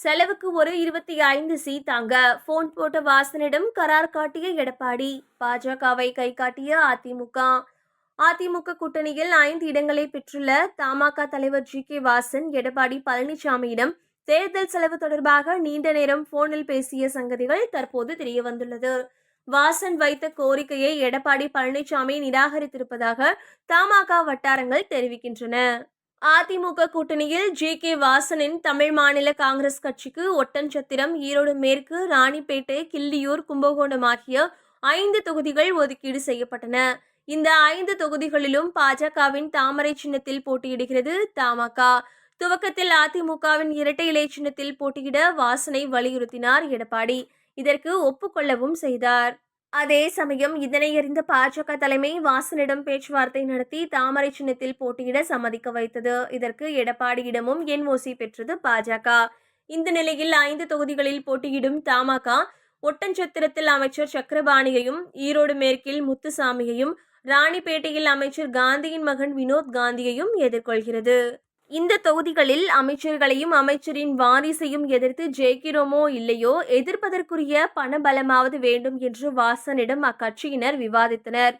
செலவுக்கு ஒரு 25 சி தாங்க போன் போட்ட வாசனிடம் கரார் காட்டிய எடப்பாடி. பாஜகவை கை காட்டிய அதிமுக. அதிமுக கூட்டணியில் 5 இடங்களை பெற்றுள்ள தமாக தலைவர் வாசன் எடப்பாடி பழனிசாமியிடம் தேர்தல் செலவு தொடர்பாக நீண்ட நேரம் போனில் பேசிய சங்கதிகள் தற்போது தெரியவந்துள்ளது. வாசன் வைத்த கோரிக்கையை எடப்பாடி பழனிசாமி நிராகரித்திருப்பதாக தமாக வட்டாரங்கள் தெரிவிக்கின்றன. அதிமுக கூட்டணியில் வாசனின் தமிழ் மாநில காங்கிரஸ் கட்சிக்கு ஒட்டன்சத்திரம், ஈரோடு மேற்கு, ராணிப்பேட்டை, கிள்ளியூர், கும்பகோணம் ஆகிய 5 தொகுதிகள் ஒதுக்கீடு செய்யப்பட்டன. இந்த 5 தொகுதிகளிலும் பாஜகவின் தாமரை சின்னத்தில் போட்டியிடுகிறது தமாக. துவக்கத்தில் அதிமுகவின் இரட்டை இலை சின்னத்தில் போட்டியிட வாசனை வலியுறுத்தினார் எடப்பாடி. இதற்கு ஒப்புக்கொள்ளவும் செய்தார். அதே சமயம் இதனை அறிந்த பாஜக தலைமை வாசனிடம் பேச்சுவார்த்தை நடத்தி தாமரை சின்னத்தில் போட்டியிட சம்மதிக்க வைத்தது. இதற்கு எடப்பாடியிடமும் என்ஓசி பெற்றது பாஜக. இந்த நிலையில் 5 தொகுதிகளில் போட்டியிடும் தமாக ஒட்டன்சத்திரத்தில் அமைச்சர் சக்கரபாணியையும், ஈரோடு மேற்கில் முத்துசாமியையும், ராணிப்பேட்டையில் அமைச்சர் காந்தியின் மகன் வினோத் காந்தியையும் எதிர்கொள்கிறது. இந்த தொகுதிகளில் அமைச்சர்களையும் அமைச்சரின் வாரிசையும் எதிர்த்து ஜெயிக்கிறோமோ இல்லையோ எதிர்ப்பதற்குரிய பணபலமாவது வேண்டும் என்று வாசனிடம் அக்கட்சியினர் விவாதித்தனர்.